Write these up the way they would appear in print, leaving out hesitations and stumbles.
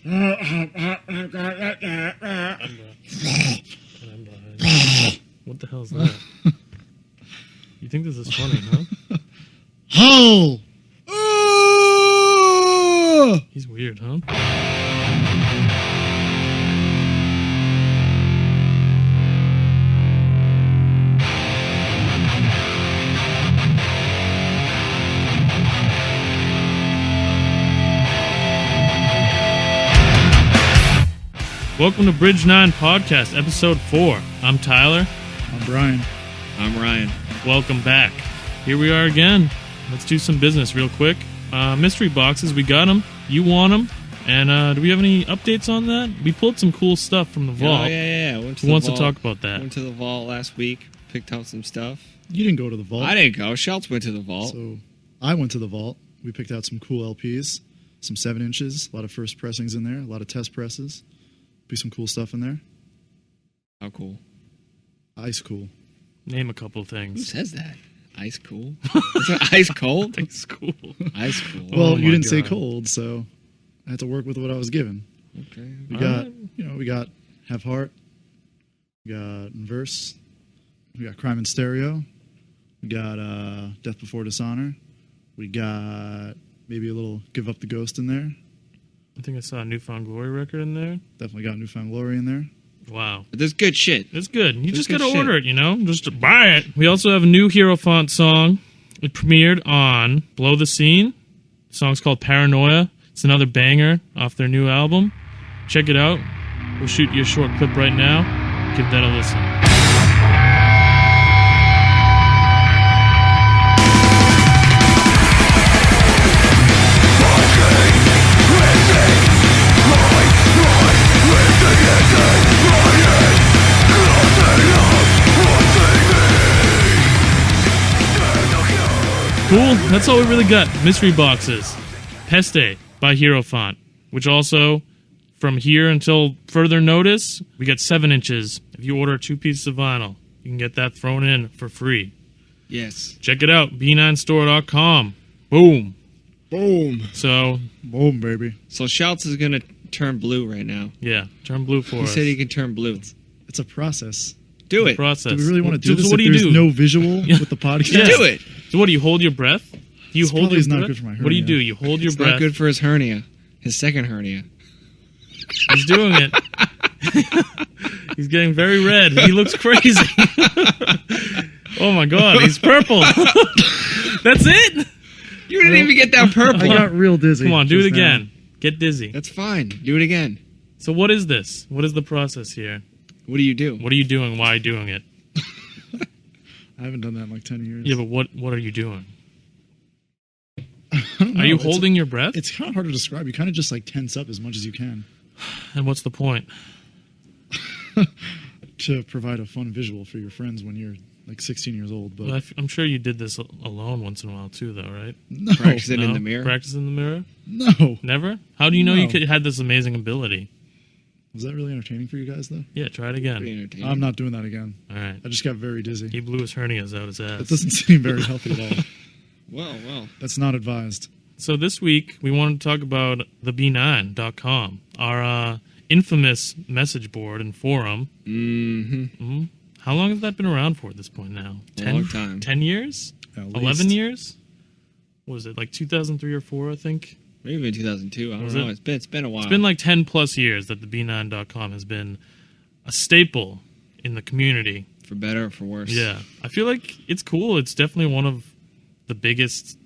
What the hell is that? You think this is funny, huh? Ho! He's weird, huh? Welcome to Bridge 9 Podcast, Episode 4. I'm Tyler. I'm Brian. I'm Ryan. Welcome back. Here we are again. Let's do some business real quick. Mystery boxes, we got them. You want them. And do we have any updates on that? We pulled some cool stuff from the vault. Oh, yeah. Who wants to talk about that? Went to the vault last week, picked out some stuff. You didn't go to the vault. I didn't go. Schultz went to the vault. So I went to the vault. We picked out some cool LPs, some 7 inches, a lot of first pressings in there, a lot of test presses. Be some cool stuff in there. How cool. Ice cool. Name a couple of Who things. says that? Ice cool? Is it ice cold? Ice cool. Ice cool. Well, Oh you my didn't say God. cold, so I had to work with what I was given. Okay. We got Have Heart. We got Verse. We got Crime in Stereo. We got Death Before Dishonor. We got maybe a little Give Up the Ghost in there. I think I saw a Newfound Glory record in there. Definitely got Newfound Glory in there. Wow. But there's good shit. It's good. You It's just good gotta shit. order it, you know? Just to buy it. We also have a new Hierophant song. It premiered on Blow the Scene. The song's called Paranoia. It's another banger off their new album. Check it out. We'll shoot you a short clip right now. Give that a listen. Cool. That's all we really got. Mystery boxes. Peste by Hierophant, which also, from here until further notice, we got 7 inches. If you order 2 pieces of vinyl, you can get that thrown in for free. Yes. Check it out. b9store.com. Boom. Boom. So, Boom, baby. So Schultz is going to turn blue right now. yeah. Turn blue for He us. said he can turn blue. It's a process. Do it. Process. Do we really want to do this So what if do you there's do? no visual Yeah. with the podcast? Yeah. Do it. So what do you hold your breath? You This hold probably your is not breath? good for my What do you hernia. do? You hold your It's breath. not good for his hernia. His second hernia. He's doing it. He's getting very red. He looks crazy. Oh my god, he's purple. That's it? You didn't even get that purple. I got real dizzy. Come on, do it just now. again. Get dizzy. That's fine. Do it again. So what is this? What is the process here? What do you do? What are you doing? Why are you doing it? I haven't done that in like 10 years. Yeah, but what are you doing? I don't know. Are you It's- holding your breath? It's kind of hard to describe. You kind of just like tense up as much as you can And what's the point? to provide a fun visual for your friends when you're like 16 years old. But Well, I'm sure you did this alone once in a while too, though, right? no, Practice it in No? the mirror. Practice in the mirror? no. Never? How do you know No. you had this amazing ability? Was that really entertaining for you guys though? Yeah, try it Pretty again. entertaining. I'm not doing that again. All right. I just got very dizzy. He blew his hernias out his ass. That doesn't seem very healthy at all. Well. That's not advised. So this week, we wanted to talk about the b9.com, our infamous message board and forum. Mm-hmm. How long has that been around for at this point now? A long time. 10 years? At 11 least. years? What was it, like 2003 or 4, I think? Maybe in 2002. I don't Was know. it? It's been a while. It's been like 10 plus years that the b9.com has been a staple in the community. For better or for worse. Yeah. I feel like it's cool. It's definitely one of the biggest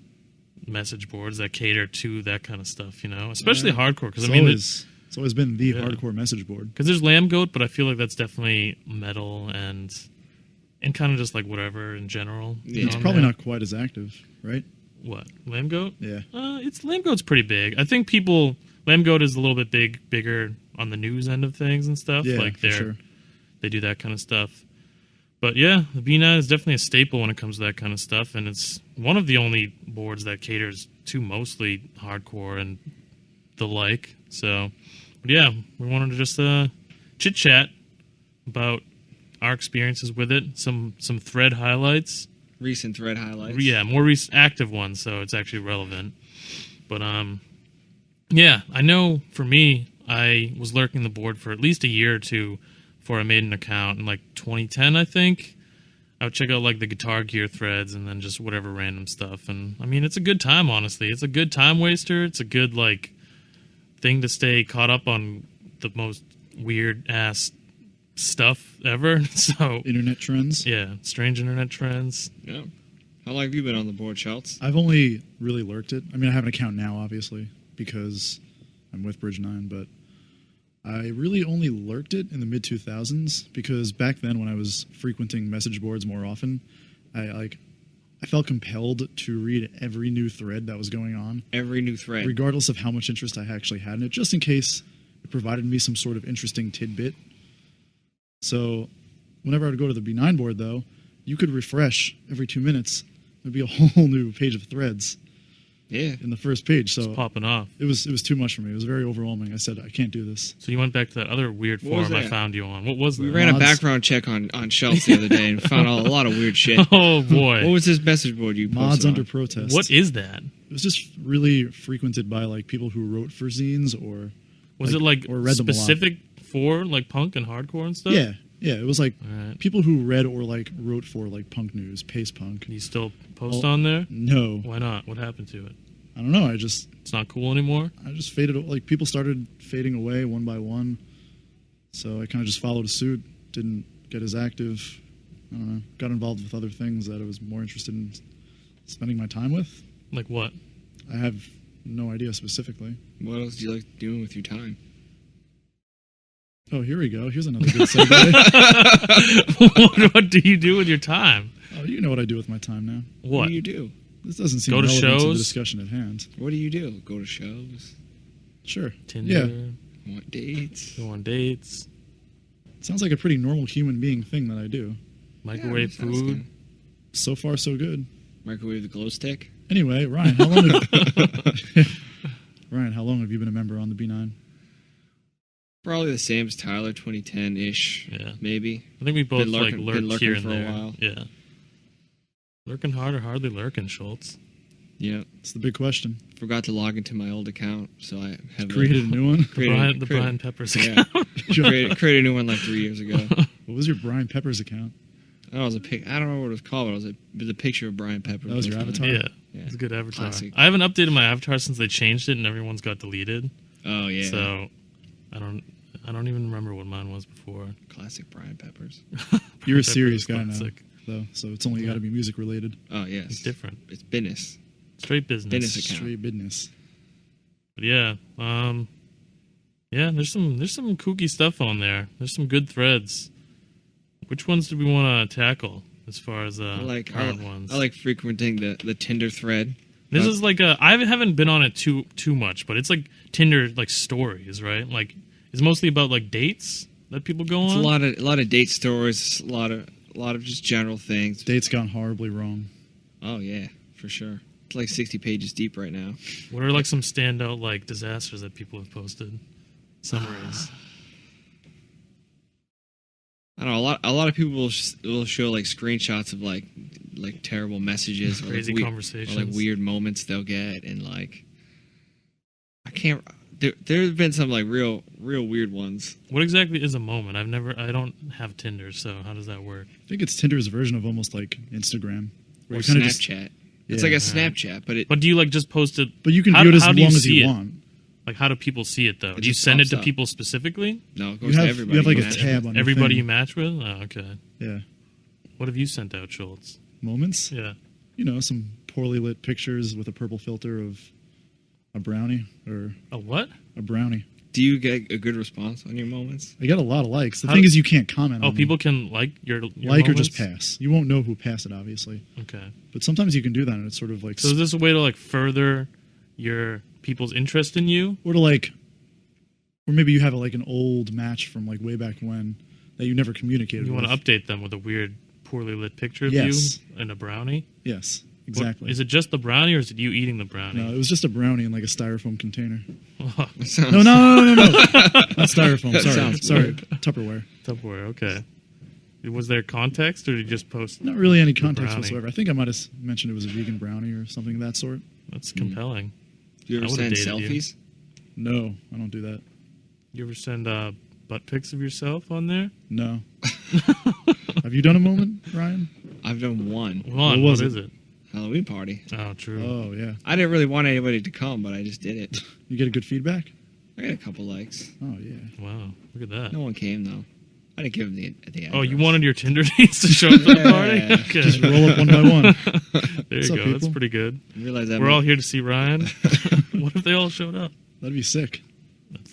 message boards that cater to that kind of stuff, you know? Especially Yeah. hardcore. Because, It's always been the Yeah. hardcore message board. Because there's Lamb Goat, but I feel like that's definitely metal and kind of just like whatever in general. Yeah. It's probably not quite as active, right? What? Lamb Goat? Yeah. It's Lamb Goat's pretty big. I think Lamb Goat is a little bit bigger on the news end of things and stuff. Yeah, like for sure. they do that kind of stuff. But yeah, the B9 is definitely a staple when it comes to that kind of stuff, and it's one of the only boards that caters to mostly hardcore and the like. So, but yeah, we wanted to just chit chat about our experiences with it, some thread highlights. Recent thread highlights. Yeah, more active ones, so it's actually relevant. But yeah, I know for me, I was lurking the board for at least a year or two before I made an account in like 2010, I think. I would check out like the Guitar Gear threads and then just whatever random stuff. And I mean, it's a good time, honestly. It's a good time waster. It's a good like thing to stay caught up on the most weird ass stuff ever. So Internet trends. yeah, strange internet trends. Yeah. How long have you been on the board, Schultz? I've only really lurked it. I mean, I have an account now, obviously, because I'm with Bridge 9, but I really only lurked it in the mid-2000s because back then when I was frequenting message boards more often, I felt compelled to read every new thread that was going on, Every new thread. regardless of how much interest I actually had in it, just in case it provided me some sort of interesting tidbit. So whenever I would go to the B9 board, though, you could refresh every 2 minutes. There'd be a whole new page of threads Yeah. in the first page. So Popping off. it was too much for me. It was very overwhelming. I said, I can't do this. So you went back to that other weird What was forum I that? found you on. What was that? We ran a Mods. background check on Schultz the other day and found out a lot of weird shit. Oh boy. What was this message board you posted Mods on? under protest. What is that? It was just really frequented by like people who wrote for zines or Was it like or read them a lot. specific for like punk and hardcore and stuff? Yeah. It was like Alright. people who read or like wrote for like punk news, pace punk. You still post Oh. on there? No, Why not? What happened to it? I don't know. I just It's not cool anymore? faded. Like people started fading away one by one. So I kind of just followed suit. Didn't get as active. I don't know. Got involved with other things that I was more interested in spending my time with. Like what? I have no idea specifically. What else do you like doing with your time? Oh, here we go. Here's another good segue. What do you do with your time? Oh, you know what I do with my time now. What What? do you do? This doesn't seem Go to relevant to the shows? discussion at hand. What do you do? Go to shows? Sure. Tinder? Yeah. Want dates? Go on dates? Sounds like a pretty normal human being thing that I do. Microwave Yeah, sounds food? good. So far, so good. Microwave the glow stick? Anyway, Ryan, how long Ryan, how long have you been a member on the B9? Probably the same as Tyler, 2010-ish, Yeah. maybe. I think we both Been like lurking- lurked been lurking here and for a there. while. Yeah. Lurking hard or hardly lurking, Schultz? Yeah. It's the big question. Forgot to log into my old account, so I have Created a new one. The Brian Peppers Yeah. account. created a new one like 3 years ago. What was your Brian Peppers account? I don't know what it was called, but it was a picture of Brian Pepper. That was your avatar? Yeah. Yeah. It's a good avatar. Classic. I haven't updated my avatar since they changed it and everyone's got deleted. Oh yeah. So I don't even remember what mine was before. Classic Brian Peppers. You're a Peppers serious is guy now, classic. though, so it's only got to be music related. Oh yes. It's different. It's business. Straight business. Business account. Straight business. But yeah, yeah. There's some kooky stuff on there. There's some good threads. Which ones do we want to tackle as far as current ones? I like frequenting the Tinder thread. This is like I haven't been on it too much, but it's like Tinder like stories, right? Like it's mostly about like dates that people go It's on. a lot of date stories, a lot of just general things. Dates gone horribly wrong. Oh yeah, for sure. It's like 60 pages deep right now. What are like some standout like disasters that people have posted? Summaries. I don't know. A lot of people will show like screenshots of like terrible messages, or Crazy like conversations. or like weird moments they'll get, and like I can't. There's been some like real weird ones. What exactly is a moment? I don't have Tinder, so how does that work? I think it's Tinder's version of almost like Instagram. Or you kinda Snapchat. It's Yeah. like a Snapchat, but it. But do you like just post it? But you can How- view it as how long do you as see you it? want. Like, how do people see it though? It Do you just send it pops to up. people specifically? No, it goes You to have, everybody. you have like a match. tab on your Everybody you thing. match with? Oh, okay. Yeah. What have you sent out, Schultz? Moments. Yeah. You know, some poorly lit pictures with a purple filter of a brownie or A what? a brownie. Do you get a good response on your moments? I got a lot of likes. The How- thing is, you can't comment Oh, on people can like your like or just moments? pass. You won't know who passed it, obviously. Okay. But sometimes you can do that, and it's sort of like, So is this a way to like further your people's interest in you? or to like, or maybe you have like an old match from like way back when that you never communicated. You with. want to update them with a weird, poorly lit picture of Yes. you and a brownie? Yes, What- exactly. is it just the brownie, or is it you eating the No, brownie? it was just a brownie in like a styrofoam container. That sounds- No. Not styrofoam. That Sorry, sounds sorry. weird. Tupperware. Tupperware. Okay. Was there context, or did you just post? Not really any context brownie. whatsoever. I think I might have mentioned it was a vegan brownie or something of that sort. That's compelling. Do you I ever would've send dated you. selfies? No, I don't do that. You ever send butt pics of yourself on there? No. Have you done a moment, Ryan? I've done one What was is it? Halloween party. Oh, true. Oh, yeah. I didn't really want anybody to come, but I just did it. You get a good feedback? I got a couple likes. Oh, yeah. Wow, look at that. No one came though. I didn't give them the address. Oh, you wanted your Tinder dates to show up at the Yeah. party? Okay. Just roll up one by one. There What's you up, go. That's people? pretty good. I realized that We're all here to see Ryan. What if they all showed up? That'd be sick.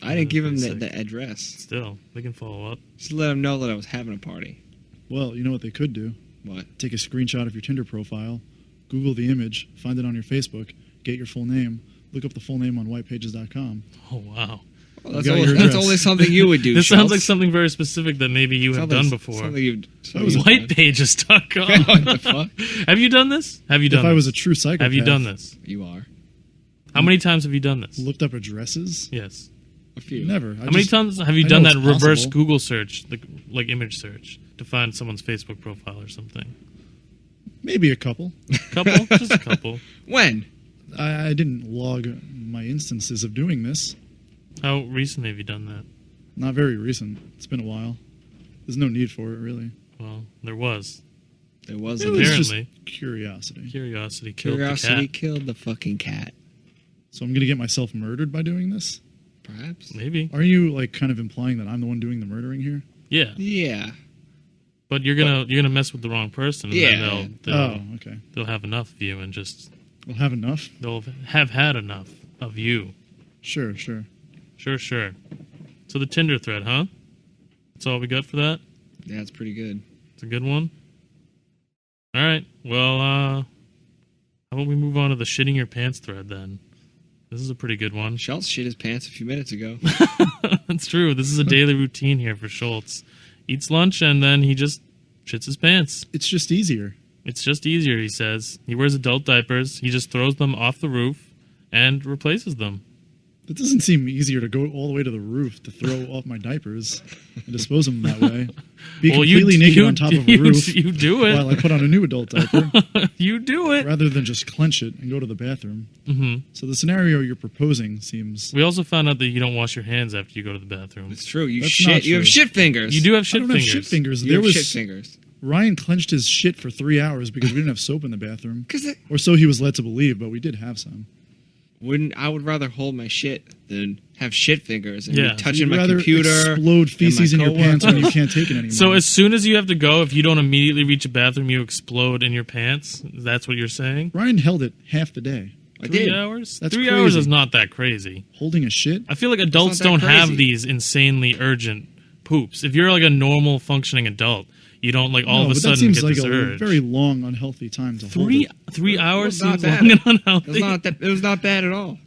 I didn't give them Pretty sick. the address. Still, they can follow up. Just to let them know that I was having a party. Well, you know what they could do? What? Take a screenshot of your Tinder profile, Google the image, find it on your Facebook, get your full name, look up the full name on whitepages.com. Oh, wow. Well, got your that's address. only something you would do. This sounds Schultz. like something very specific that maybe you have done before. Something you've, Whitepages.com. What the fuck? Have you done this? Have you done If I this? was a true psychopath, Have you done this? You are. How many times have you done this? looked up addresses? Yes. A few. Never. How many times have you I done know that it's reverse possible. Google search, like image search, to find someone's Facebook profile or something? Maybe a couple. Couple? Just a couple. When? I didn't log my instances of doing this. How recently have you done that? Not very recent. It's been a while. There's no need for it, really. Well, there was. There was It a was just Apparently. curiosity. Curiosity killed curiosity the cat. killed the fucking cat. So I'm going to get myself murdered by doing this? Perhaps. Maybe. Are you, like, kind of implying that I'm the one doing the murdering here? Yeah. Yeah. But you're gonna mess with the wrong person, and Yeah. then they'll Oh, okay. they'll have enough of you, and just We'll have enough? they'll have had enough of you. Sure. Sure. So the Tinder thread, huh? That's all we got for that. Yeah, it's pretty good. It's a good one. All right. Well, how about we move on to the shitting your pants thread then? This is a pretty good one. Schultz shit his pants a few minutes ago. That's true. This is a daily routine here for Schultz. Eats lunch and then he just shits his pants. It's just easier. It's just easier, he says. He wears adult diapers. He just throws them off the roof and replaces them. It doesn't seem easier to go all the way to the roof to throw off my diapers and dispose them that way. Be completely naked on top of a roof You do it. while I put on a new adult diaper, You do it. rather than just clench it and go to the bathroom. hmm So the scenario you're proposing seems... We also found out that you don't wash your hands after you go to the bathroom. It's true. You That's shit. not You have true. shit fingers. You do have I shit don't fingers. have shit fingers. You There have was shit fingers. Ryan clenched his shit for 3 hours because we didn't have soap in the bathroom. Because Or so he was led to believe, but we did have some. I would rather hold my shit than have shit fingers and Yeah. be touching You'd my rather computer. explode feces in and my your pants when you coworkers. can't take it anymore. So as soon as you have to go, if you don't immediately reach a bathroom, you explode in your pants. That's what you're saying? Ryan held it half the day. I 3 did. hours? That's 3 hours crazy. is not that crazy. Holding a shit? I feel like adults not that don't have crazy. these insanely urgent poops. If you're like a normal functioning adult, you don't like all No, of a but sudden that seems get like this a urge. very long, unhealthy time to hold Three it. 3 hours It was seems not long bad. and It unhealthy. was not bad at all.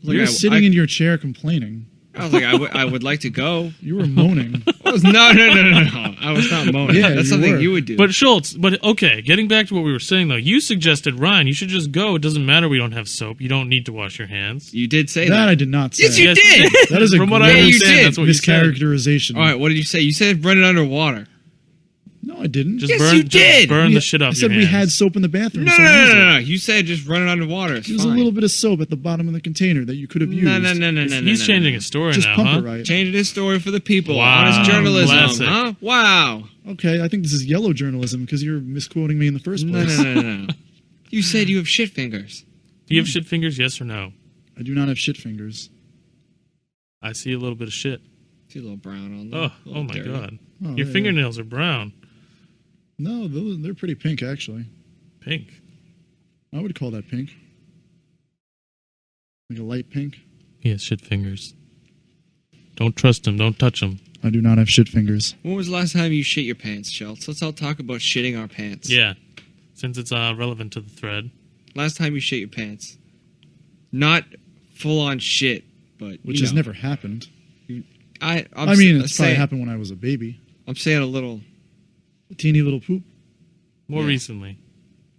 Like, You're sitting in your chair complaining. I was like, I would like to go. You were moaning. I was no. I was not moaning. Yeah, That's you something were. you would do. But Schultz, okay, getting back to what we were saying though, you suggested, Ryan, you should just go. It doesn't matter we don't have soap. You don't need to wash your hands. you did say That that. I did not say. Yes, you did. That is a From what I gross understand, did. that's what you said. mischaracterization. All right, what did you say? You said run it underwater. No, I didn't. Just Yes, burn, you just did. burn the shit off I said your we hands. had soap in the bathroom. No, so no, no, use no, it. no. You said just run it underwater. It's There's a fine. little bit of soap at the bottom of the container that you could have used. No. He's changing his story Just now, pump huh? it right. Changing his story for the people. Wow, Honest journalism, classic. huh? Wow. Okay, I think this is yellow journalism because you're misquoting me in the first No, place. no. You said you have shit fingers. Do you have shit fingers, yes or no? I do not have shit fingers. I see a little bit of shit. See a little brown on them. Oh, A little oh my dirty. god. Oh, Your yeah, fingernails are brown. No, they're pretty pink, actually. Pink. I would call that pink. Like a light pink. He has shit fingers. Don't trust him. Don't touch him. I do not have shit fingers. When was the last time you shit your pants, Schultz? Let's all talk about shitting our pants. Yeah. Since it's relevant to the thread. Last time you shit your pants. Not full on shit, but Which you has know. never happened. I mean, it's probably saying, happened when I was a baby. I'm saying a little. A teeny little poop. More Yeah. recently.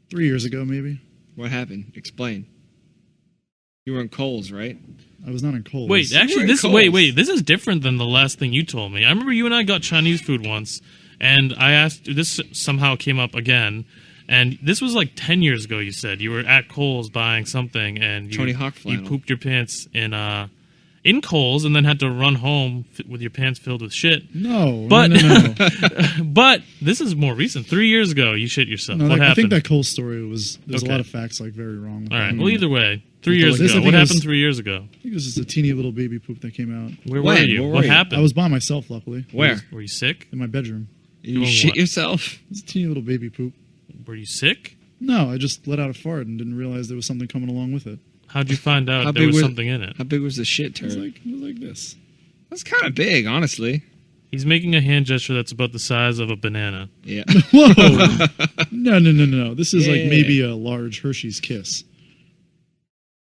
3 years ago, maybe. What happened? Explain. You were in Kohl's, right? I was not in Kohl's. Wait, were actually, in this Kohl's. wait. This is different than the last thing you told me. I remember you and I got Chinese food once, and I asked. This somehow came up again, and this was like 10 years ago. You said you were at Kohl's buying something, and Tony Hawk you flannel. pooped your pants in in Kohl's and then had to run home with your pants filled with shit. No, But no. but this is more recent. 3 years ago, you shit yourself. No, what happened? I think that Cole story was. There's Okay. a lot of facts like very wrong. All right. Well, either way, 3 But years this, I ago. think What it was- happened 3 years ago? I think it was just a teeny little baby poop that came out. Where When? were you? Where were What you? happened? I was by myself, luckily. Where? Were you sick? In my bedroom. You Doing shit what? yourself? It was a teeny little baby poop. Were you sick? No, I just let out a fart and didn't realize there was something coming along with it. How'd you find out How there big was was- something in it? How big was the shit It was turd? like this. That's kind of big, honestly. He's making a hand gesture that's about the size of a banana. Yeah. Whoa! No. This is like Yeah. maybe a large Hershey's Kiss.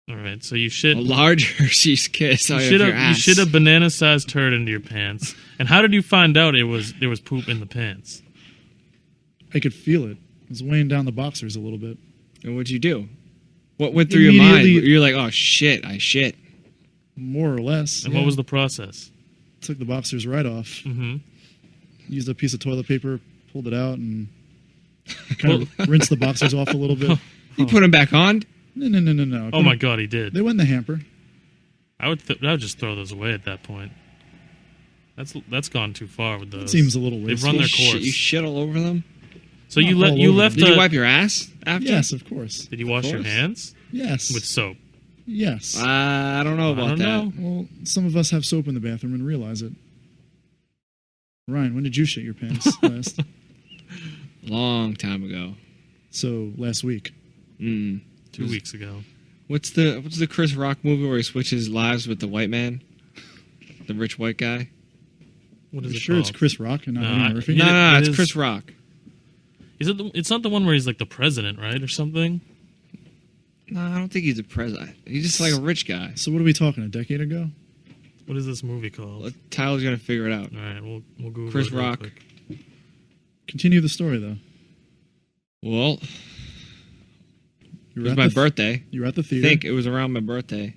All right, so you shit. A large Hershey's Kiss You out of shit, your you ass. shit a banana-sized turd into your pants. And how did you find out there was poop in the pants? I could feel it. It was weighing down the boxers a little bit. And what'd you do? What went through your mind? Immediately- You're like, oh shit, I shit. More or less. And yeah. what was the process? Took the boxers right off. Mm-hmm. Used a piece of toilet paper, pulled it out, and kind of rinsed the boxers off a little bit. You put them back on? No. Oh my god, he did. They went in the hamper. I would just throw those away at that point. That's gone too far with those. It seems a little They've wasteful. run their You course. shit all over them? So Not all you over left. Did you wipe your ass after? Yes, of course. Did you wash your course. hands Yes. with soap? Yes. I don't know about I don't that. know. Well, some of us have soap in the bathroom and realize it. Ryan, when did you shit your pants last? Long time ago. So, last week. Mm. 2 weeks ago. What's the Chris Rock movie where he switches lives with the white man? The rich white guy? What is You it sure called? it's Chris Rock and not No, Eddie Murphy? Yeah, No, it it's is- Chris Rock. Is it? It's not the one where he's like the president, right, or something? No, I don't think he's a president. He's just like a rich guy. So what are we talking, a decade ago? What is this movie called? Tyler's gonna figure it out. All right, we'll Google Chris it real Rock. quick. Continue the story, though. Well, You it was my birthday. You were at the I theater. think it was around my birthday.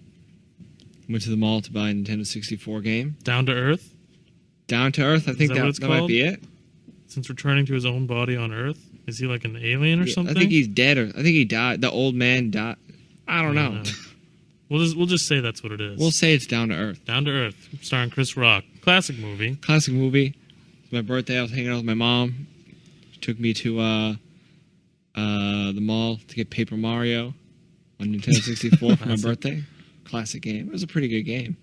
Went to the mall to buy a Nintendo 64 game. Down to Earth. Down to Earth, I think that what it's that might called? be it. Since returning to his own body on Earth, is he like an alien or Yeah, something? I think he's dead, or I think he died. The old man died. I don't know. We'll just say that's what it is. We'll say it's Down to Earth. Down to Earth, starring Chris Rock. Classic movie. Classic movie. It's my birthday. I was hanging out with my mom. She took me to the mall to get Paper Mario on Nintendo 64 for my Classic. birthday. Classic game. It was a pretty good game.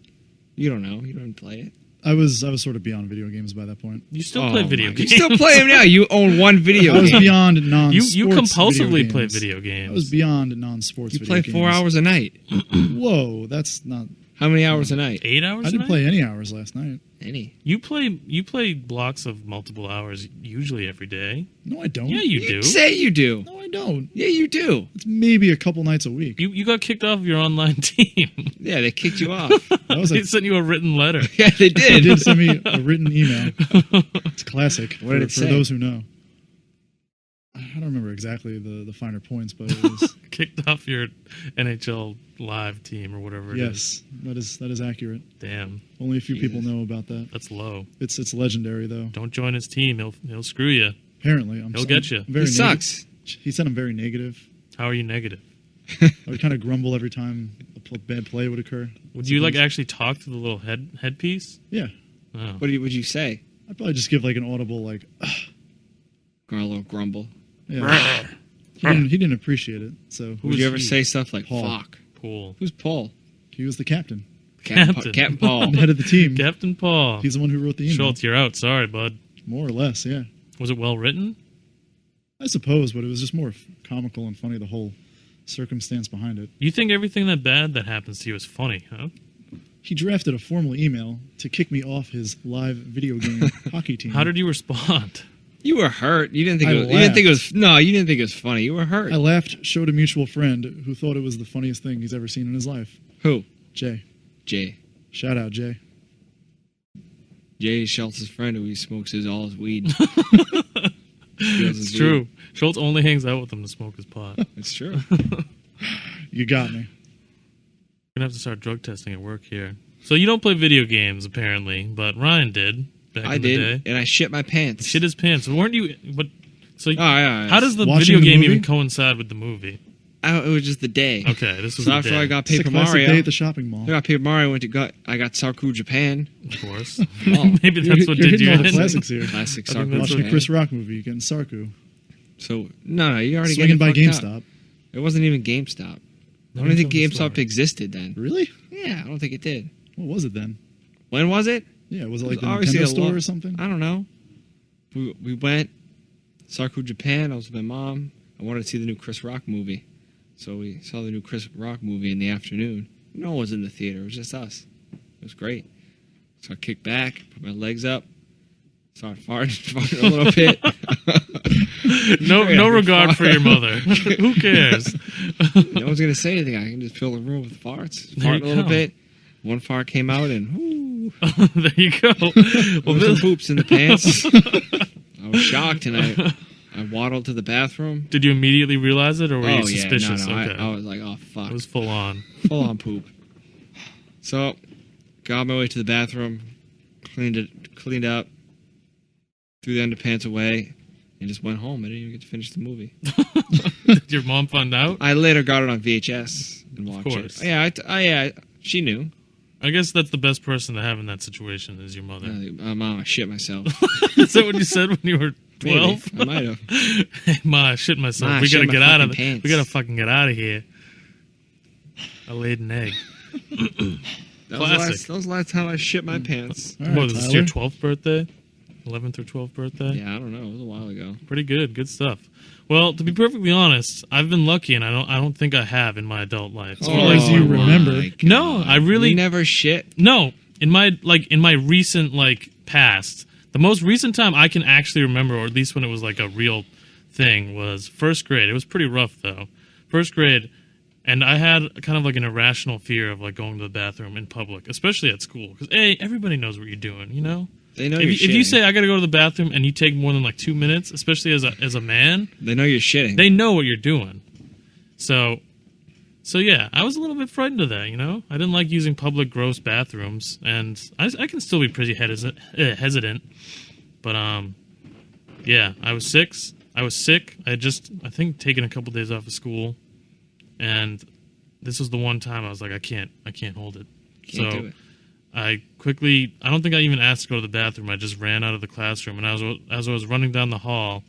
You don't know. You don't play it. I was sort of beyond video games by that point. You still play video You games. still play them now. You own one video I was game. beyond non-sports You compulsively video play games. video games. I was beyond non-sports You video play games. 4 hours a night. Whoa, that's not... How many hours a night? 8 hours. I a didn't night? play any hours last night. Any. You play blocks of multiple hours usually every day. No, I don't. Yeah, you do. Say you do. No, I don't. Yeah, you do. It's maybe a couple nights a week. You got kicked off of your online team. Yeah, they kicked you off. That was They like, sent you a written letter. Yeah, they they did. did send me a written email. It's classic. What did it for say? those who know. I don't remember exactly the finer points, but it was... Kicked off your NHL live team or whatever it is. Yes, that is accurate. Damn, Only a few people Jesus. know about that. that's low. It's legendary though. Don't join his team. He'll screw you. Apparently, He'll get you. Very He sucks. He said I'm very negative. How are you negative? I would kind of grumble every time a bad play would occur. Would you like actually talk to the little headpiece? Yeah, Oh. What would you say? I'd probably just give like an audible like. Garlo grumble. Yeah. He didn't appreciate it, so Would you ever he? say stuff like Paul. "fuck"? Cool. Who's Paul? he was the captain, Captain. Captain Paul. the head of the team. Captain Paul. He's the one who wrote the email. Schultz, you're out. Sorry, bud. More or less, yeah. Was it well written? I suppose, but it was just more comical and funny. The whole circumstance behind it. You think everything that bad that happens to you is funny, huh? He drafted a formal email to kick me off his live video game hockey team. How did you respond? You were hurt. You didn't think I it was, you didn't think it laughed. was no. You didn't think it was funny. You were hurt. I laughed, showed a mutual friend who thought it was the funniest thing he's ever seen in his life. Who? Jay. Jay. Shout out, Jay. Jay Schultz's friend who he smokes all his weed. It's true. Schultz only hangs out with him to smoke his pot. We're It's true. You got me. gonna have to start drug testing at work here. So you don't play video games apparently, but Ryan did back I in the did, day. and I shit my pants. Shit his pants. Weren't you? But so All right. how does the Watching video the game movie? even coincide with the movie? it was just the day. Okay, this was So the after day. I got It's a Paper classic Mario, day at the shopping mall. I got Paper Mario. I got Sarku Japan. Of course. Oh. Maybe that's what You're did hitting you all the in. classics here. Classic I think Sarku that's Watching Japan. a Chris Rock movie, getting Sarku. So no, you already Swinging by getting fucked GameStop. up. It wasn't even GameStop. I Let don't me think tell the GameStop story. existed then. Really? Yeah, I don't think it did. What was it then? When was it? Yeah, was it It like was the obviously Nintendo a store lot- or something? I don't know. We went Sarku Japan. I was with my mom. I wanted to see the new Chris Rock movie, so we saw the new Chris Rock movie in the afternoon. No one was in the theater. It was just us. It was great. So I kicked back, put my legs up, started farting a little bit. No regard for your mother. Who cares? No one's gonna say anything. I can just fill the room with farts. There Fart you a little go. bit. One fart came out, and whoo, There you go. there Well, was some this, poops in the pants. I was shocked, and I waddled to the bathroom. did you immediately realize it, or were you Oh yeah, suspicious? no, Okay. I was like, oh fuck, It was full on. full on poop. So, got my way to the bathroom, cleaned up, threw the underpants away, and just went home. I didn't even get to finish the movie. Did your mom find out? I later got it on VHS and watched course. it. Yeah, she knew. I guess that's the best person to have in that situation is your mother. Mom, I shit myself. Is that what you said when you were 12? Maybe. I might have. Hey, Ma, I shit myself. Ma, I We gotta shit my get out of fucking pants. We gotta fucking get out of here. I laid an egg. Classic. That was the last time I shit my pants. All right, What, this is your Tyler. 12th birthday? 11th or 12th birthday? Yeah, I don't know. It was a while ago. Pretty good. Good stuff. Well, to be perfectly honest, I've been lucky, and I don't think I have in my adult life. It's far more like- as you remember. my God. No, I really- You never shit. No, in my recent past, the most recent time I can actually remember, or at least when it was like a real thing, was first grade. It was pretty rough though. First grade, and I had kind of like an irrational fear of like going to the bathroom in public, especially at school, because everybody knows what you're doing, you know. They know If you're you shitting. say I got to go to the bathroom and you take more than like 2 minutes, especially as a man, They know you're shitting. they know what you're doing. So yeah, I was a little bit frightened of that, you know? I didn't like using public gross bathrooms, and I can still be pretty hesitant. But yeah, I was sick. I had just, I think, taken a couple days off of school, and this was the one time I was like, I can't hold it. Can't do it. I don't think I even asked to go to the bathroom. I just ran out of the classroom, and as I was running down the hall,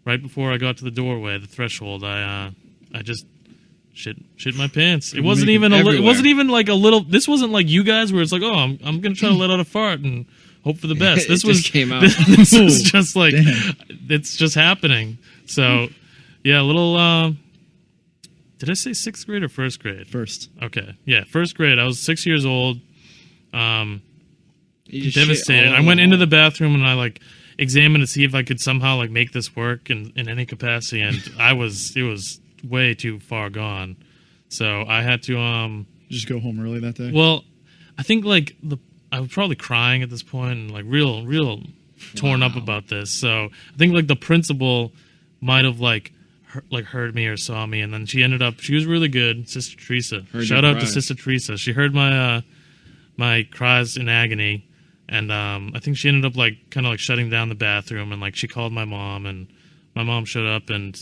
right before I got to the doorway, the threshold, I just shit my pants. It wasn't even everywhere. it wasn't even like a little. This wasn't like you guys where it's like, oh, I'm gonna try to let out a fart and hope for the best. It This just was came out. This was just like Damn. it's just happening. So yeah, a little. Did I say 6th grade or 1st grade? First. Okay, yeah, 1st grade. I was 6 years old. You just shit Devastated. all I went into hall. the bathroom and I examined to see if I could somehow make this work in any capacity, and it was way too far gone. So I had to Just go home early that day. well, I think I was probably crying at this point and real torn up about this. So I think the principal might have heard me or saw me, and then she was really good, Sister Teresa. Heard Shout your out to cries. Sister Teresa. She heard my cries in agony, and I think she ended up kind of shutting down the bathroom, and she called my mom, and my mom showed up and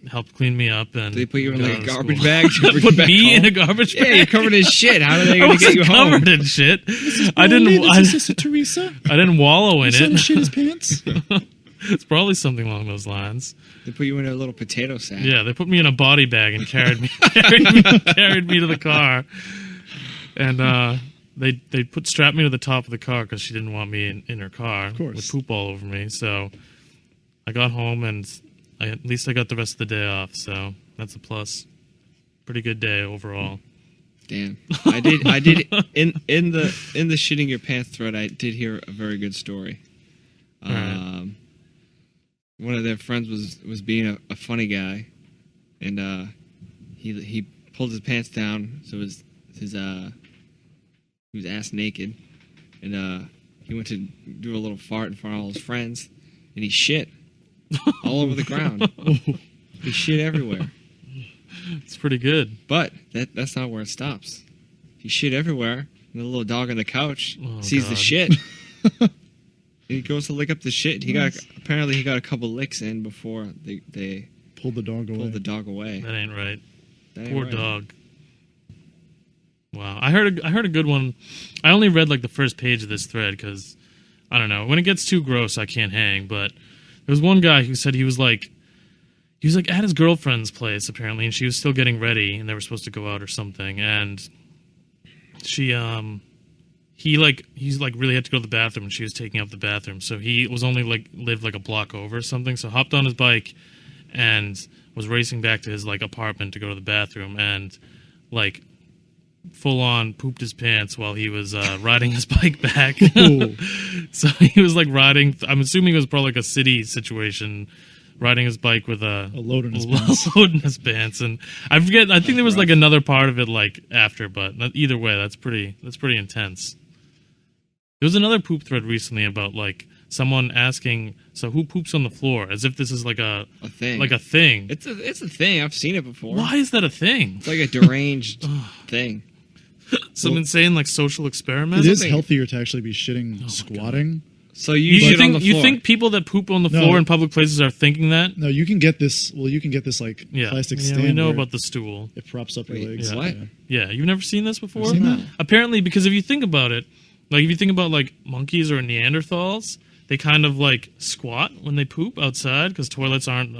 helped clean me up. And They put you in got a out of garbage school. bag. to bring you Put back me in home? a garbage bag. Yeah, you're covered in shit. How are they I going to get wasn't you home? covered in shit. I This is didn't. Sister Teresa. I didn't wallow in Son it. of shit his pants. It's probably something along those lines. They put you in a little potato sack. Yeah, they put me in a body bag and carried me to the car, and they strapped me to the top of the car because she didn't want me in her car Of course. with poop all over me. So I got home and at least I got the rest of the day off. So that's a plus. Pretty good day overall. Damn. I did in the shitting your pants thread. I did hear a very good story. Alright. One of their friends was being a funny guy, and he pulled his pants down, so he was ass naked, and he went to do a little fart in front of all his friends, and he shit all over the ground. He shit everywhere. It's pretty good. But that's not where it stops. He shit everywhere, and the little dog on the couch Oh, sees the God. shit. And he goes to lick up the shit. Apparently he got a couple licks in before they Pulled the dog away. Pulled the dog away. That ain't right. That ain't Poor right. dog. Wow, I heard a good one. I only read like the first page of this thread because I don't know. When it gets too gross, I can't hang. But there was one guy who said he was like at his girlfriend's place apparently, and she was still getting ready, and they were supposed to go out or something, and he's really had to go to the bathroom, and she was taking up the bathroom, so he was only lived like a block over or something, so hopped on his bike and was racing back to his like apartment to go to the bathroom, and like full on pooped his pants while he was riding his bike back. So he was like riding. I'm assuming it was probably like a city situation, riding his bike with a load in his pants. load in his pants, and I forget. I think there was like another part of it like after, but either way, that's pretty intense. There was another poop thread recently about like someone asking, so who poops on the floor, as if this is like a thing. Like a thing. It's a thing. I've seen it before. Why is that a thing? It's like a deranged thing. Some insane like social experiment. It is healthier to actually be shitting squatting. So you shit on the floor. You think people that poop on the floor in public places are thinking that? No, you can get this. Well, you can get this like plastic stand. We know about the stool. It props up your legs. Yeah. What? Yeah, you've never seen this before? I've seen that. Apparently, because if you think about it, like if you think about like monkeys or Neanderthals, they kind of like squat when they poop outside because toilets aren't.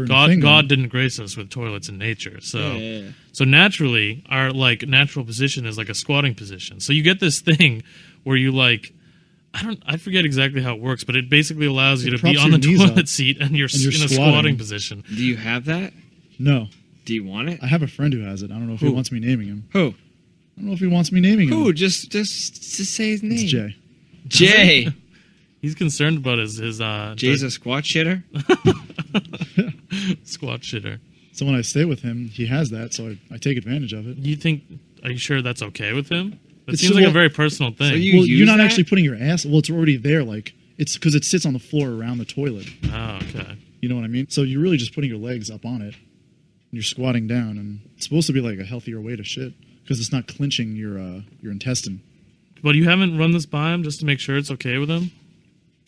God didn't grace us with toilets in nature, so so naturally our like natural position is like a squatting position. So you get this thing where you like. I forget exactly how it works, but it basically allows you to be on the toilet seat and you're in a squatting position. Do you have that? No. Do you want it? I have a friend who has it. I don't know if he wants me naming him. Who? I don't know if he wants me naming him. Who? Just say his name. It's Jay. Jay. He's concerned about his Jay's a squat shitter? Squat shitter. So when I stay with him, he has that, so I take advantage of it. Are you sure that's okay with him? It Seems like a very personal thing. So you're not actually putting your ass. Well, it's already there. Like it's because it sits on the floor around the toilet. Oh, okay. You know what I mean? So you're really just putting your legs up on it, and you're squatting down, and it's supposed to be like a healthier way to shit because it's not clenching your intestine. But you haven't run this by him just to make sure it's okay with him?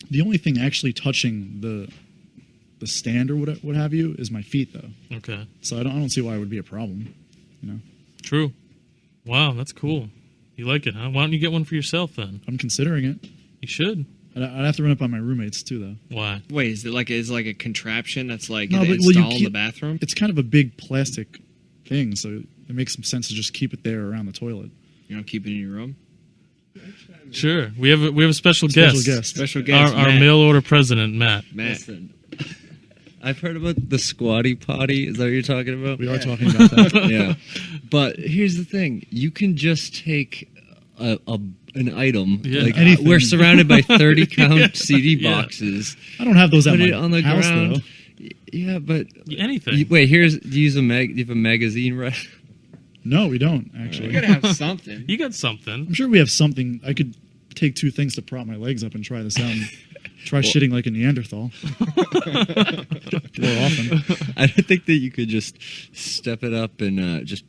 The only thing actually touching the stand or what have you is my feet, though. Okay. So I don't see why it would be a problem. You know. True. Wow, that's cool. You like it, huh? Why don't you get one for yourself then? I'm considering it. You should. I'd have to run it by my roommates too, though. Why? Wait, is it like a contraption that's like no, installed in the bathroom? It's kind of a big plastic thing, so it makes some sense to just keep it there around the toilet. You don't keep it in your room? Sure. We have a special guest. Special guest. Our mail order president, Matt. Listen, I've heard about the squatty potty. Is that what you're talking about? We are talking about that. Yeah. But here's the thing. You can just take an item. Yeah. Like, anything. we're surrounded by 30 count CD Yeah. boxes. I don't have those at Put my it on the house, ground. though. Yeah, but... Anything. Wait, do you have a magazine, right? No, we don't, actually. You gotta have something. You got something. I'm sure we have something. I could take two things to prop my legs up and try this out. And try shitting like a Neanderthal. More often. I don't think that you could just step it up and just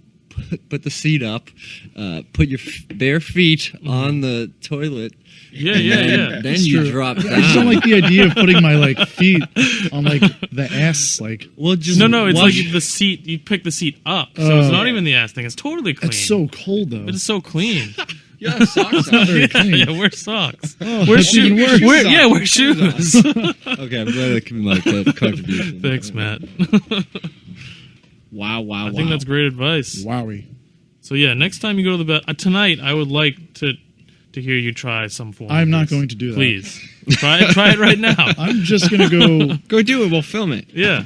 put the seat up, put your bare feet on the toilet. Yeah. Then you drop down. I just don't like the idea of putting my like feet on like the ass. Like, well, just No, it's like the seat. You pick the seat up, so it's not even the ass thing. It's totally clean. it's so cold though. But it's so clean. You have socks on. Very clean. Yeah, wear socks. Oh, Wear that's shoes. even worse. Wear shoes. Okay, I'm glad that could be my contribution. Thanks, Matt. Wow. I think that's great advice. Wowie. So yeah, next time you go to the bed tonight, I would like to hear you try some form. I'm of not this. going to do that. Please try it right now. I'm just gonna go. Go do it. We'll film it. Yeah.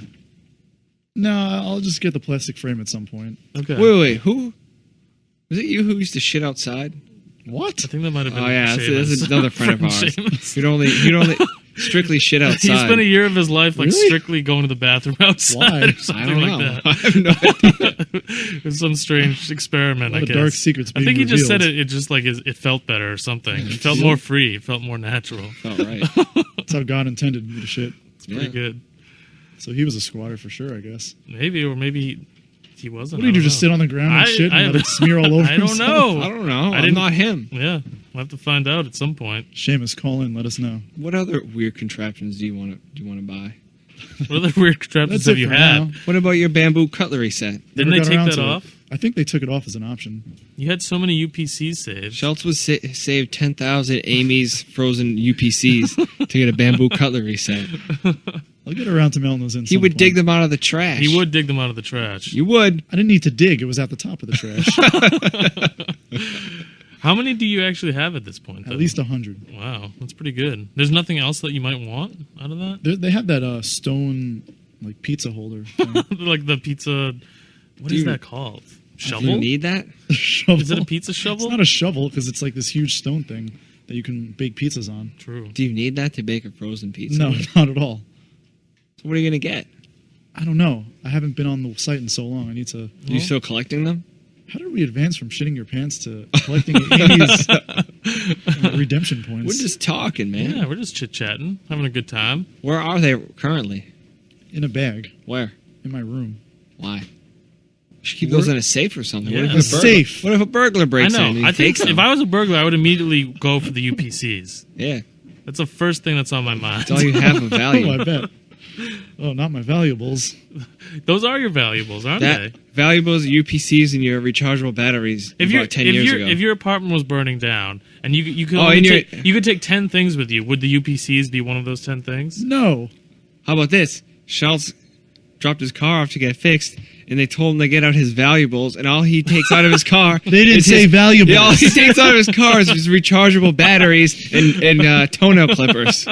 No, I'll just get the plastic frame at some point. Okay. Wait. Who? Was it you who used to shit outside? What? I think that might have been. Oh yeah, Seamus. that's another friend of ours. Seamus. You'd only strictly shit outside. He spent a year of his life like Really? strictly going to the bathroom outside Why? or I something don't like know. that. I have no idea. It was some strange experiment, All I the guess. dark secrets I being think he just said revealed. it just like it felt better or something. It felt more free. It felt more natural. Felt right. That's how God intended me to shit. It's pretty good. So he was a squatter for sure, I guess. Maybe he wasn't. What do you do? Just sit on the ground and shit and let it smear all over I don't himself? know. I don't know. didn't- I'm not him. Yeah, we'll have to find out at some point. Seamus, call in. Let us know. What other weird contraptions do you want to buy? What other weird contraptions That's have it you for had? now. What about your bamboo cutlery set? Didn't Never they got take around that to it. off? I think they took it off as an option. You had so many UPCs saved. Schultz was saved 10,000 Amy's frozen UPCs to get a bamboo cutlery set. I'll get around to mailing those in. He would dig them out of the trash. He would dig them out of the trash. You would. I didn't need to dig. It was at the top of the trash. How many do you actually have at this point? Though? At least 100. Wow, that's pretty good. There's nothing else that you might want out of that? They have that stone like pizza holder thing. Like the pizza... What Do is you- that called? Do Shovel? you need that? shovel. Is it a pizza shovel? It's not a shovel because it's like this huge stone thing that you can bake pizzas on. True. Do you need that to bake a frozen pizza? No, not at all. So what are you going to get? I don't know. I haven't been on the site in so long. I need to. Are you still collecting them? How did we advance from shitting your pants to collecting 80s redemption points? We're just talking, man. Yeah, we're just chit-chatting, having a good time. Where are they currently? in a bag Where? in my room. Why? You should keep those in a safe or something. Yeah. What if A safe. What if a burglar I breaks in? know. And he I think takes if them? I was a burglar, I would immediately go for the UPCs. Yeah, That's the first thing that's on my mind. that's all you have of Oh, value. I bet. Oh, not my valuables. Those are your valuables, aren't That they? valuables, UPCs, and your rechargeable batteries. If you your bought 10 years ago. if your apartment was burning down and you could Oh, only and you're- take, you could take 10 things with you, would the UPCs be one of those 10 things? No. How about this? Schultz dropped his car off to get fixed, and they told him to get out his valuables, and all he takes out of his car... They didn't is say his- valuables. Yeah, all he takes out of his car is his rechargeable batteries and toenail clippers.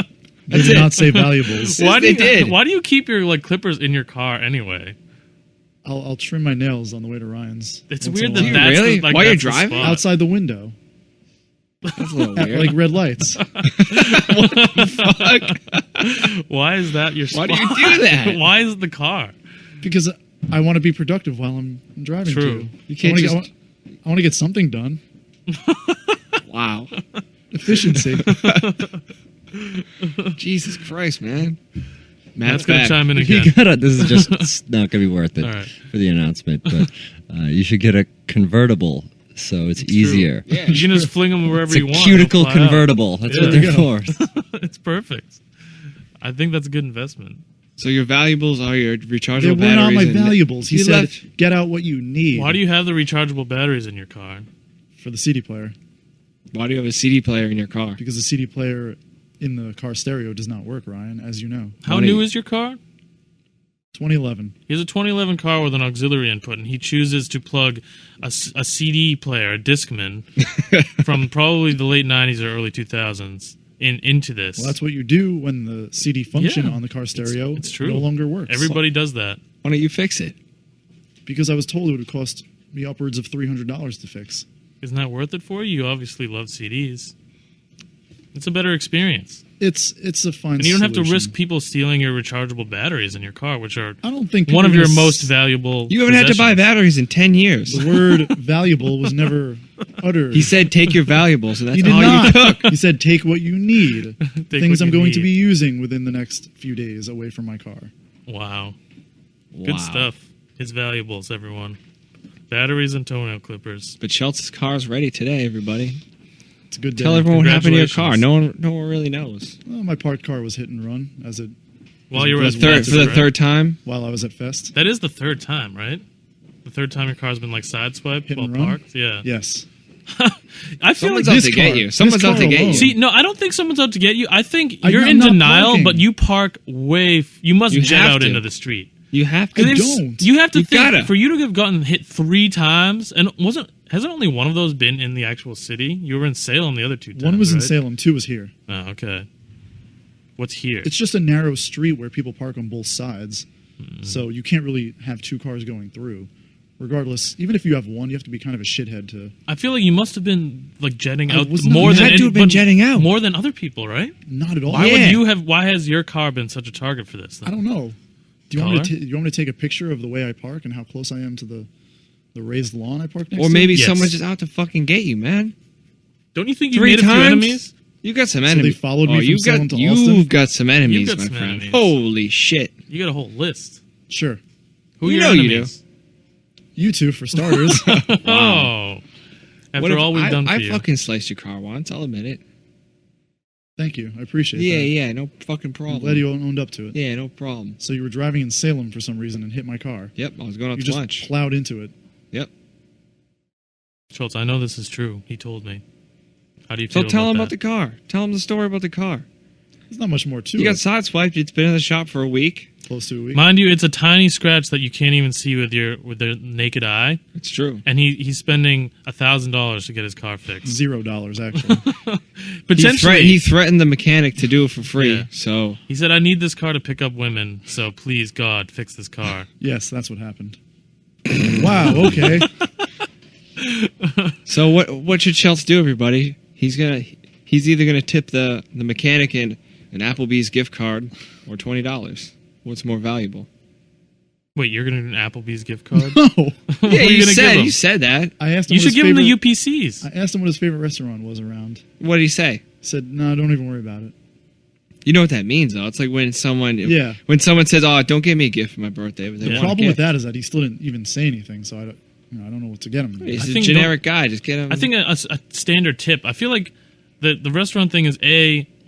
They That's did it. not say valuables. Yes, they did. Why do you keep your like clippers in your car anyway? I'll trim my nails on the way to Ryan's. It's once weird in a that while. that's Really? the, like, While you're that's the driving? spot. Outside the window, That's a little weird. like red lights. Why is that your Why spot? do you do that? Why is it the car? Because I want to be productive while I'm driving. True. To. You can't I just... want to get something done. Wow. Efficiency. Jesus Christ, man. Matt's Matt's gonna back. chime in You again. gotta. This is just it's not gonna be worth it All right. for the announcement. But you should get a convertible, so it's easier. Yeah. You can just fling them wherever It's a you want. cuticle they'll fly out. convertible. That's Yeah. what There they're for. It's perfect. I think that's a good investment. So your valuables are your rechargeable They were batteries. not my and- valuables. He You said, left- "Get out what you need." Why do you have the rechargeable batteries in your car? For the CD player, Why do you have a CD player in your car? because the CD player in the car stereo does not work, Ryan, as you know. How Why do new you- is your car? 2011. He has a 2011 car with an auxiliary input, and he chooses to plug a CD player, a Discman, from probably the late 90s or early 2000s into this. Well, that's what you do when the CD function Yeah, on the car stereo it's true. no longer works. Everybody does that. Why don't you fix it? Because I was told it would cost me upwards of $300 to fix. Isn't that worth it for you? You obviously love CDs. It's a better experience. It's a fine. And you don't have to solution. risk people stealing your rechargeable batteries in your car, which are I don't think one of people your are gonna most valuable You haven't had to buy possessions. batteries in 10 years. The word valuable was never uttered. He said, take your valuables, and that's He did all not. you took. He said, take what you need. Take Things what I'm you going need. to be using within the next few days away from my car. Wow. Wow. Good stuff. His valuables, everyone. Batteries and toenail clippers. But Schultz's car's ready today, everybody. It's a good day. Tell everyone what happened to your car. Congratulations. No one really knows. Well, my parked car was hit and run as it While you were at For For Fest, the right? third time? while I was at Fest. That is the third time, right? The third time your car's been like sideswiped Hit while and run? parked? Yeah. Yes. I feel Someone's like out this to get car- you. Someone's this out to car get you. alone. See, no, I don't think someone's out to get you. I think you're I'm in not denial, parking. but you park you must You jet have out to. into the street. You have I to. If- don't. You have to You think gotta. for you to have gotten hit 3 times, and hasn't only one of those been in the actual city? You were in Salem the other 2 times. One was in right? Salem, two was here. Oh, okay. What's here? It's just a narrow street where people park on both sides. Hmm. So you can't really have two cars going through. Regardless, even if you have one, you have to be kind of a shithead to. I feel like you must have been like jetting I out was not- more You than had to have been but jetting out. more than other people, right? Not at all. Why Yeah. would you have? Why has your car been such a target for this? Then? I don't know. Do you want, me Color? to you want me to take a picture of the way I park and how close I am to the raised lawn I park next Or to? maybe Yes. someone's just out to fucking get you, man. Don't you think you 3 made a few times? enemies? You got some So they enemies. followed me from you've Salem got, to Austin? You've got some enemies, You've got my some friend. enemies. Holy shit. You got a whole list. Sure. Who are You your know you do. enemies? You two, for starters. Oh, What after if all we've done for I you. fucking sliced your car once, I'll admit it. Thank you. I appreciate that. Yeah, no fucking I'm problem. glad you owned up to it. Yeah, no problem. So you were driving in Salem for some reason and hit my car. Yep, I was going out You to just lunch. plowed into it. Yep. Schultz, I know this is true. He told me. How do you So feel tell about him that? about the car. Tell him the story about the car. There's not much more to You it. got sideswiped. It's been in the shop for a week. Close to a week. Mind you, it's a tiny scratch that you can't even see with the naked eye, It's true. and he's spending $1,000 to get his car fixed. $0 actually. Potentially, He threatened the mechanic to do it for free. Yeah. So he said, "I need this car to pick up women, so please, God, fix this car." Yes, that's what happened. Wow. Okay. So what should Schultz do, everybody? He's either gonna tip the mechanic in an Applebee's gift card or $20. What's more valuable? Wait, you're gonna do an Applebee's gift card? No. What are you gonna give him? You said that. I asked him. You what should his give him the favorite- UPCs. I asked him what his favorite restaurant was around. What did he say? He said, "No, don't even worry about it." You know what that means, though. It's like when someone Yeah. says, "Oh, don't give me a gift for my birthday." But they The want a problem with gift. that is that he still didn't even say anything, so I don't know what to get him. He's I a think generic guy. Just get him. I think a standard tip. I feel like the restaurant thing is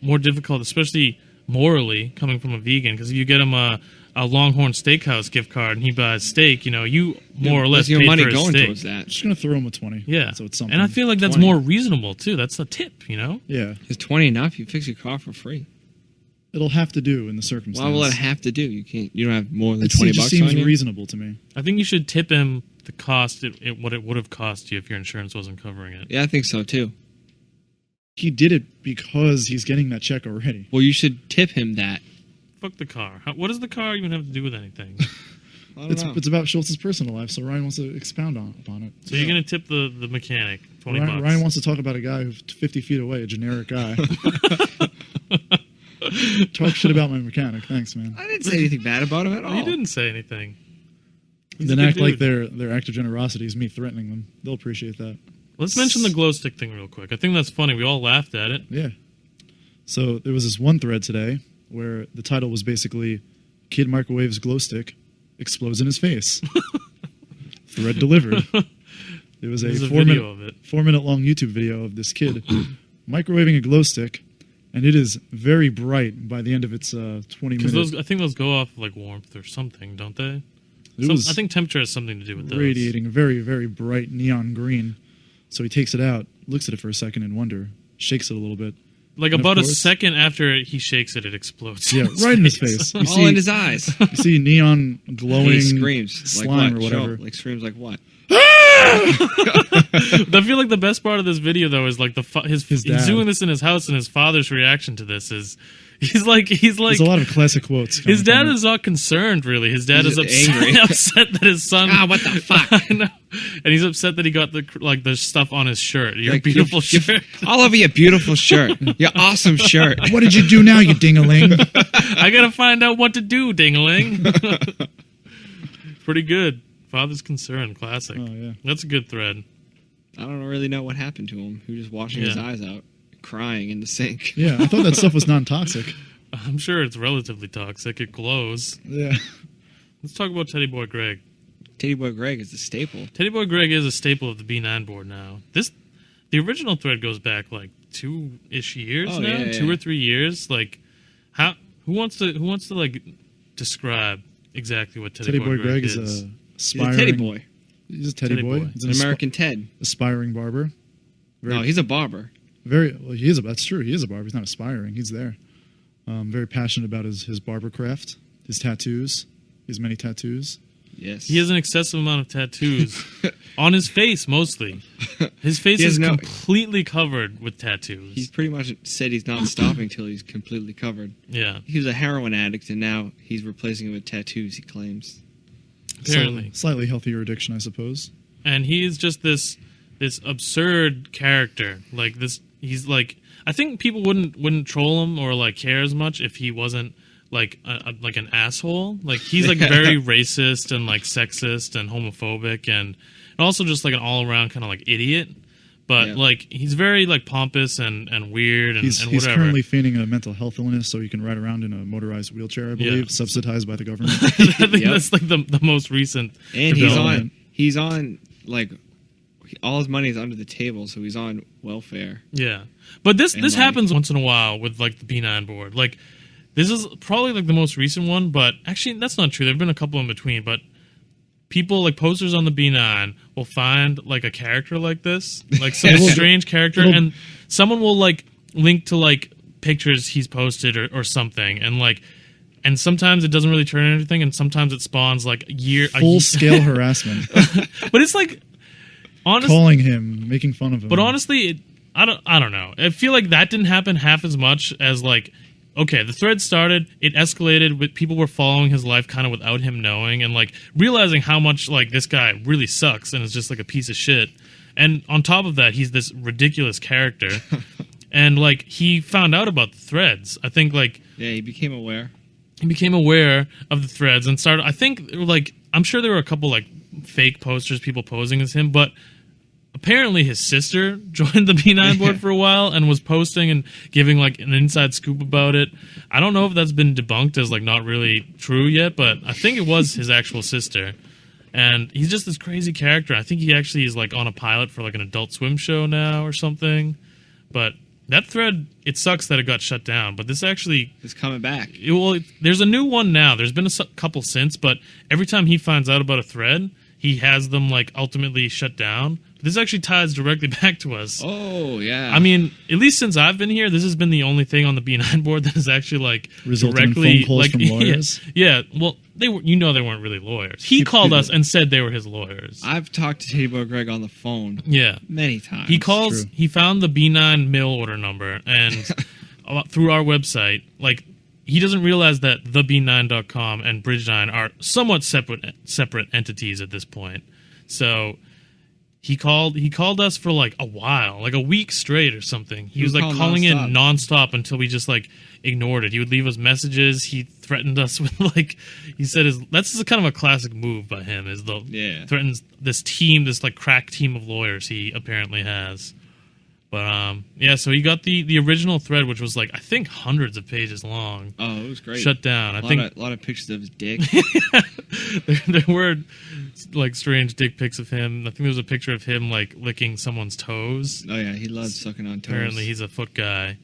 more difficult, especially morally, coming from a vegan. Because if you get him a Longhorn Steakhouse gift card and he buys steak, you more or less your paid money for his going steak. towards that. I'm just gonna throw him a 20. Yeah, So it's something. and I feel like that's 20. more reasonable too. That's a tip, Yeah, Is 20 enough? You fix your car for free. it'll have to do in the circumstances. Why will it have to do? You can't. You don't have more than It 20 just bucks seems on you. reasonable to me. I think you should tip him the cost, what it would have cost you if your insurance wasn't covering it. Yeah, I think so too. He did it because he's getting that check already. Well, you should tip him that. Fuck the car. What does the car even have to do with anything? I don't It's know. it's about Schultz's personal life, so Ryan wants to expound upon it. So you're gonna tip the mechanic $20. Ryan wants to talk about a guy who's 50 feet away, a generic guy. Talk shit about my mechanic. Thanks, man. I didn't say anything bad about him at all. You didn't say anything. He's Then a good act like dude. their act of generosity is me threatening them. They'll appreciate that. Let's mention the glow stick thing real quick. I think that's funny. We all laughed at it. Yeah. So there was this one thread today where the title was basically "Kid microwaves glow stick, explodes in his face." Thread delivered. There was a There's a 4 video minute of it. 4 minute long YouTube video of this kid microwaving a glow stick, and it is very bright by the end of its 20 Because minutes. I think those go off like warmth or something, don't they? It was I think temperature has something to do with those. radiating a very, very bright neon green. So he takes it out, looks at it for a second in wonder, shakes it a little bit. Like And of about a course- second after he shakes it, it explodes. Yeah, right in his face. You All see, in his eyes. you see neon And glowing he screams slime like what? or whatever. Show, like screams like what? I feel like the best part of this video though is like His he's dad. doing this in his house, and his father's reaction to this is he's like There's a lot of classic quotes. his coming dad from it. is not concerned really. His dad He's is upset, angry. upset that his son. Ah, what the fuck? I know. And he's upset that he got the stuff on his shirt. Your Like, beautiful shirt. All over your beautiful shirt. Your awesome shirt. What did you do now, you dingaling? I gotta find out what to do, dingaling. Pretty good. Father's concern, classic. Oh, yeah. That's a good thread. I don't really know what happened to him. He was just washing his Yeah. eyes out, crying in the sink. Yeah, I thought that stuff was non-toxic. I'm sure it's relatively toxic. It glows. Yeah. Let's talk about Teddy Boy Greg. Teddy Boy Greg is a staple. Teddy Boy Greg is a staple of the B9 board now. The original thread goes back like 2-ish years Oh, now, yeah, 2 yeah. or 3 years. Like, who wants to like describe exactly what Teddy, Teddy Boy Greg is He's aspiring. a Teddy Boy. He's a Teddy, Teddy boy. boy. He's An American Ted. aspiring barber. Very, No, he's a barber. very well. He is. That's true. He is a barber. He's not aspiring. He's there. Very passionate about his barber craft, his tattoos, his many tattoos. Yes. He has an excessive amount of tattoos on his face, mostly. His face He has is no- completely covered with tattoos. He's pretty much said he's not stopping till he's completely covered. Yeah, He was a heroin addict, and now he's replacing it with tattoos, he claims. apparently. Slightly healthier addiction, I suppose. And he is just this absurd character. Like this, he's like, I think people wouldn't troll him or like care as much if he wasn't like like an asshole. Like he's like very racist and like sexist and homophobic and also just like an all around kind of like idiot. But Yeah. like he's very like pompous and weird and, He's and whatever. currently feigning a mental health illness so he can ride around in a motorized wheelchair, I believe, Yeah. subsidized by the government. I think Yep. that's like the most recent And development. he's on like all his money is under the table, so he's on welfare. Yeah, but this like- happens once in a while with like the B9 board. Like this is probably like the most recent one, but actually that's not true. There've been a couple in between, but people like posters on the B9 will find like a character like this, like some strange character, and someone will like link to like pictures he's posted or something, and sometimes it doesn't really turn into anything, and sometimes it spawns like full scale harassment, but it's like calling him, making fun of him. But honestly, I don't know. I feel like that didn't happen half as much as like, okay, the thread started, it escalated, but people were following his life kind of without him knowing, and like realizing how much like this guy really sucks and is just like a piece of shit. And on top of that, he's this ridiculous character, and like he found out about the threads. I think like he became aware. He became aware of the threads and started. I think like I'm sure there were a couple like fake posters, people posing as him, but apparently his sister joined the B9 board for a while and was posting and giving like an inside scoop about it. I don't know if that's been debunked as like not really true yet, but I think it was his actual sister. And he's just this crazy character. I think he actually is like on a pilot for like an Adult Swim show now or something. But that thread, it sucks that it got shut down, but this actually is coming back. There's a new one now. There's been a couple since, but every time he finds out about a thread, he has them like ultimately shut down. This actually ties directly back to us. Oh, yeah. I mean, at least since I've been here, this has been the only thing on the B9 board that is actually like resulting directly in phone calls like from lawyers. Yeah. Well, they were. They weren't really lawyers. He called us and said they were his lawyers. I've talked to Teddy Boy Greg on the phone. Yeah, many times. He calls. He found the B9 mail order number and through our website, like. He doesn't realize that theb9.com and Bridge9 are somewhat separate entities at this point. So he called us for like a while, like a week straight or something. He was like calling in nonstop until we just like ignored it. He would leave us messages. He threatened us with like he said that's kind of a classic move by him threatens this team, this like crack team of lawyers he apparently has. But so he got the original thread, which was like I think hundreds of pages long. Oh, it was great. Shut down. A lot of pictures of his dick. there were like strange dick pics of him. I think there was a picture of him like licking someone's toes. Oh yeah, he loves sucking on toes. Apparently, he's a foot guy.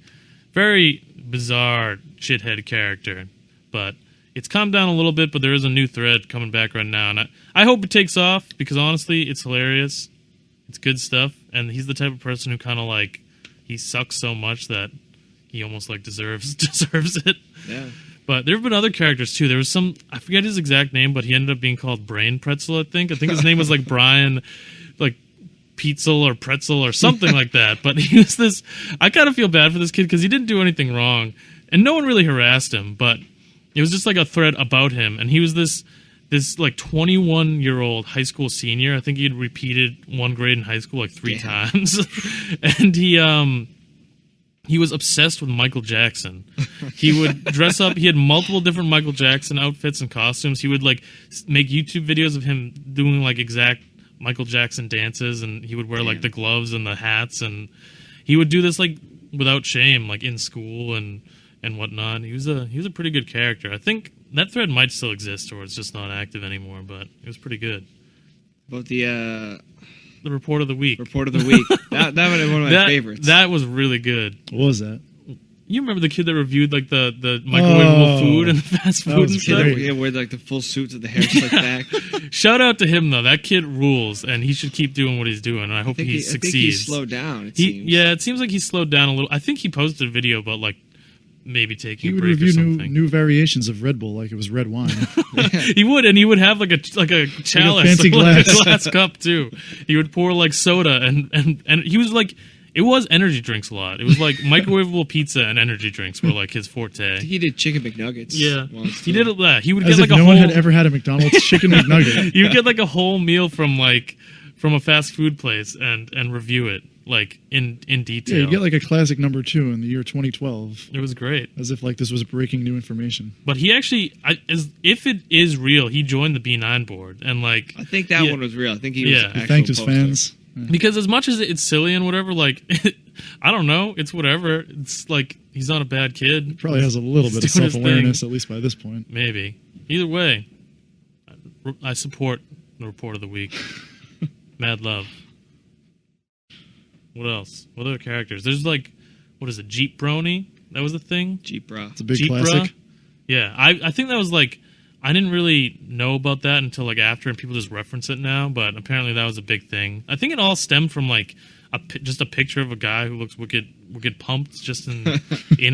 Very bizarre shithead character, but it's calmed down a little bit. But there is a new thread coming back right now, and I hope it takes off because honestly, it's hilarious. It's good stuff, and he's the type of person who kind of like he sucks so much that he almost like deserves it. Yeah. But there have been other characters too. There was some I forget his exact name, but he ended up being called Brain Pretzel. I think his name was like Brian, like Pietzel or Pretzel or something like that. But he was this. I kind of feel bad for this kid because he didn't do anything wrong, and no one really harassed him. But it was just like a thread about him, and he was this like 21-year-old high school senior. I think he had repeated one grade in high school like 3 times, and he was obsessed with Michael Jackson. He would dress up. He had multiple different Michael Jackson outfits and costumes. He would like make YouTube videos of him doing like exact Michael Jackson dances, and he would wear like the gloves and the hats, and he would do this like without shame, like in school and whatnot. He was a pretty good character. I think that thread might still exist, or it's just not active anymore. But it was pretty good. About the report of the week. Report of the week. that was one of my favorites. That was really good. What was that? You remember the kid that reviewed like the microwavable food and the fast food and stuff? Yeah, wear like the full suits with the hair slicked back. Shout out to him though. That kid rules, and he should keep doing what he's doing. And I hope he succeeds. I think he's slowed down. It seems like he's slowed down a little. I think he posted a video about like maybe taking a break or review something. new variations of Red Bull like it was red wine. He would, and he would have like a chalice, fancy like a glass cup too. He would pour like soda, and he was like. It was energy drinks a lot. It was like microwavable pizza and energy drinks were like his forte. He did chicken McNuggets. Yeah, he did that. He would As get if like no one had ever had a McDonald's chicken McNugget. You would get like a whole meal from a fast food place and review it like in detail. Yeah, you get like a classic number 2 in the year 2012. It was great. As if like this was breaking new information. But he actually, if it is real, he joined the B9 board and like. I think that one was real. I think he was. He thanked his fans. Because as much as it's silly and whatever, like, I don't know, it's whatever. It's like, he's not a bad kid. He probably has a little bit of self-awareness, at least by this point. Maybe. Either way, I support the report of the week. Mad love. What else? What other characters? There's like, what is it? Jeep Brony? That was the thing. Jeep bro. It's a big Jeep classic. Bra? Yeah, I think that was like, I didn't really know about that until like after, and people just reference it now. But apparently that was a big thing. I think it all stemmed from like just a picture of a guy who looks wicked pumped just in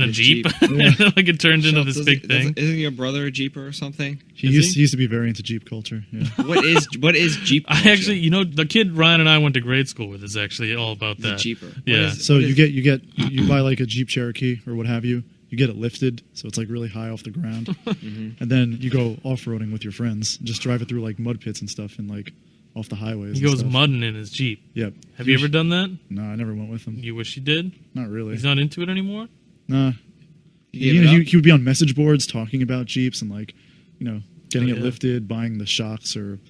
a Jeep. And like it turned into this big thing. Isn't your brother a Jeeper or something? He used to be very into Jeep culture. Yeah. What is Jeep culture? I actually, the kid Ryan and I went to grade school with is actually all about The that. Jeeper. Yeah. So you buy like a Jeep Cherokee or what have you. You get it lifted, so it's like really high off the ground, and then you go off-roading with your friends. Just drive it through like mud pits and stuff, and like off the highways. He and goes stuff. mudding in his Jeep. Yep. Have you ever done that? No, I never went with him. You wish you did? Not really. He's not into it anymore? Nah. You gave it up? He would be on message boards talking about Jeeps and like, getting Oh, it yeah. lifted, buying the shocks or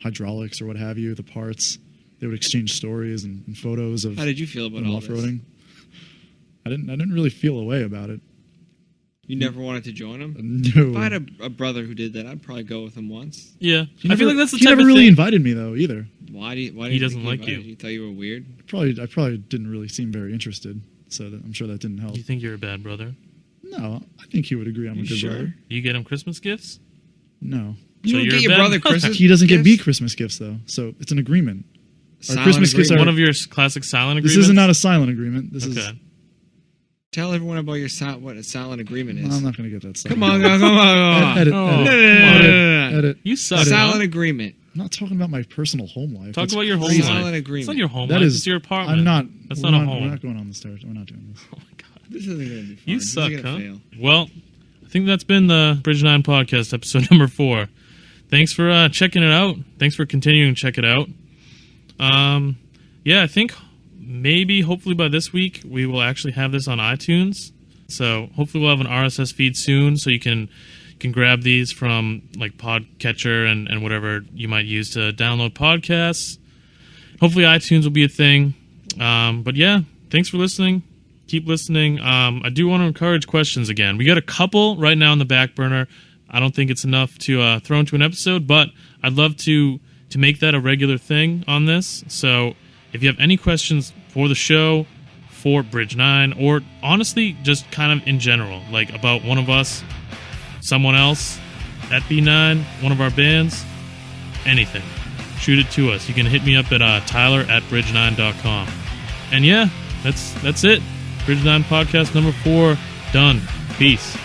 hydraulics or what have you, the parts. They would exchange stories and photos of How did you feel about them all off-roading. I didn't really feel a way about it. You never wanted to join him? No. If I had a brother who did that, I'd probably go with him once. Yeah. He I feel like that's the he type never of really thing. invited me though either. Why do you He doesn't think like invited you. You thought you were weird? I probably didn't really seem very interested, so I'm sure that didn't help. You think you're a bad brother? No, I think he would agree I'm a You good sure? brother. You get him Christmas gifts? No. You So don't you're get a your bad brother brother. Christmas He doesn't get me gifts? Christmas gifts though, so it's an agreement. Silent Christmas gifts agreement? One of your classic silent This agreements? is not a silent agreement. This is. Okay. Tell everyone about what a silent agreement is. I'm not going to get that stuff. Come on, guys. Come on. Edit. Oh, edit, come edit, on. edit. You suck. Silent huh? agreement. I'm not talking about my personal home life. Talk That's about your home crazy. Silent life. agreement. It's not your home That life. is- It's your apartment. I'm not. That's we're not a home. We're not going on this Thursday. We're not doing this. Oh my god. This isn't going to be fun. You This is suck, gonna huh? fail. Well, I think that's been the Bridge 9 podcast, episode number 4. Thanks for checking it out. Thanks for continuing to check it out. Yeah, I think maybe, hopefully by this week, we will actually have this on iTunes. So hopefully we'll have an RSS feed soon, so you can grab these from like Podcatcher and whatever you might use to download podcasts. Hopefully iTunes will be a thing. But yeah, thanks for listening. Keep listening. I do want to encourage questions again. We got a couple right now in the back burner. I don't think it's enough to throw into an episode, but I'd love to make that a regular thing on this. So if you have any questions for the show, for Bridge 9, or honestly just kind of in general, like about one of us, someone else, at B9, one of our bands, anything, shoot it to us. You can hit me up at tyler@bridge9.com. And yeah, that's it. Bridge 9 podcast number 4 done. Peace.